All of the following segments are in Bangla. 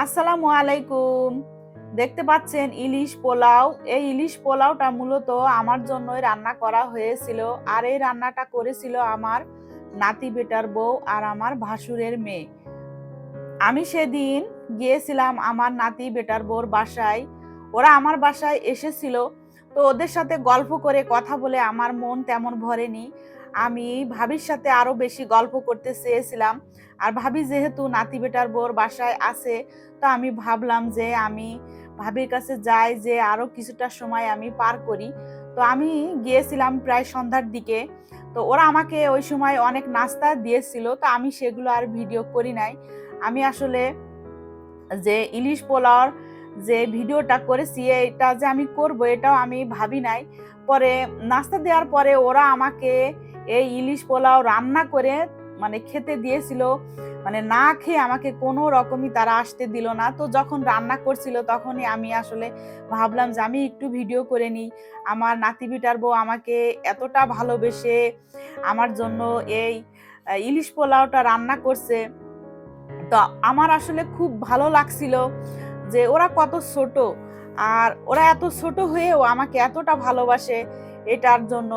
আসসালামু আলাইকুম। দেখতে পাচ্ছেন ইলিশ পোলাও। এই ইলিশ পোলাওটা মূলত আমার জন্যই রান্না করা হয়েছিল। আর এই রান্নাটা করেছিল আমার নাতি বেটার বউ আর আমার ভাসুরের মেয়ে। আমি সেদিন গিয়েছিলাম আমার নাতি বেটার বউর বাসায়। ওরা আমার বাসায় এসেছিল। তো ওদের সাথে গল্প করে কথা বলে আমার মন তেমন ভরেনি। আমি ভাবির সাথে আরো বেশি গল্প করতে চেয়েছিলাম। আর ভাবি যেহেতু নাতি বেটার বউর বাসায় আছে, তো আমি ভাবলাম যে আমি ভাবির কাছে যাই, যে আরো কিছুটা সময় আমি পার করি। তো আমি গিয়েছিলাম প্রায় সন্ধ্যার দিকে। তো ওরা আমাকে ওই সময় অনেক নাস্তা দিয়েছিল, তো আমি সেগুলো আর ভিডিও করি নাই। আমি আসলে যে ইলিশ পোলাওর যে ভিডিওটা করেছি, এটা যে আমি করব এটাও আমি ভাবি নাই। পরে নাস্তা দেওয়ার পরে ওরা আমাকে এই ইলিশ পোলাও রান্না করে মানে খেতে দিয়েছিল। মানে না খেয়ে আমাকে কোনো রকমই তারা আসতে দিল না। তো যখন রান্না করছিল তখনই আমি আসলে ভাবলাম যে আমি একটু ভিডিও করে নিই। আমার নাতি বিটার বউ আমাকে এতটা ভালোবেসে আমার জন্য এই ইলিশ পোলাওটা রান্না করছে। তো আমার আসলে খুব ভালো লাগছিল যে ওরা কত ছোট, আর ওরা এত ছোট হয়েও আমাকে এতটা ভালোবাসে এটার জন্য।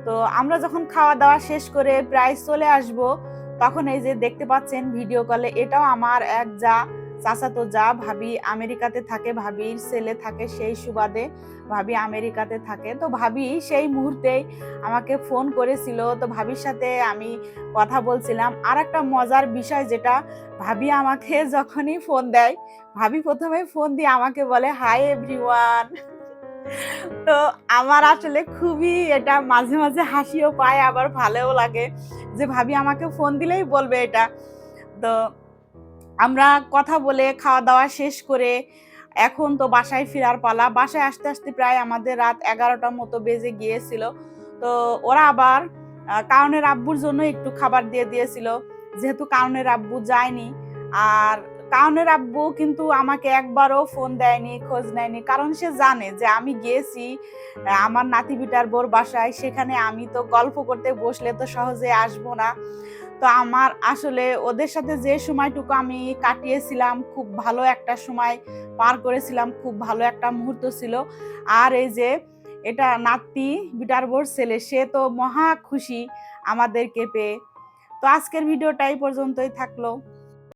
তো আমরা যখন খাওয়া দাওয়া শেষ করে প্রায় চলে আসব, তখন এই যে দেখতে পাচ্ছেন ভিডিও কলে, এটাও আমার এক চাচাতো ভাবি আমেরিকাতে থাকে, ভাবির ছেলে থাকে সেই সুবাদে ভাবি আমেরিকাতে থাকে। তো ভাবি সেই মুহূর্তেই আমাকে ফোন করেছিল, তো ভাবির সাথে আমি কথা বলছিলাম। আর একটা মজার বিষয় যেটা, ভাবি আমাকে যখনই ফোন দেয়, ভাবি প্রথমে ফোন দিয়ে আমাকে বলে হাই এভরিওয়ান। তো আমার আসলে খুবই এটা মাঝে মাঝে হাসিও পায়, আবার ভালোও লাগে যে ভাবি আমাকে ফোন দিলেই বলবে এটা। তো আমরা কথা বলে খাওয়া দাওয়া শেষ করে এখন তো বাসায় ফেরার পালা। বাসায় আসতে আসতে প্রায় আমাদের রাত 11টার মতো বেজে গিয়েছিল। তো ওরা আবার কারণের আব্বুর জন্য একটু খাবার দিয়ে দিয়েছিল, যেহেতু কারণের আব্বু যায়নি। আর কারণের আব্বু কিন্তু আমাকে একবারও ফোন দেয়নি, খোঁজ নেয়নি, কারণ সে জানে যে আমি গিয়েছি আমার নাতি বিটার বোর বাসায়। সেখানে আমি তো গল্প করতে বসলে তো সহজে আসবো না। তো আমার আসলে ওদের সাথে যে সময়টুকু আমি কাটিয়েছিলাম, খুব ভালো একটা সময় পার করেছিলাম, খুব ভালো একটা মুহূর্ত ছিল। আর এই যে এটা নাতি বিটার বোর ছেলে, সে তো মহা খুশি আমাদেরকে পেয়ে। তো আজকের ভিডিওটা এই পর্যন্তই থাকলো।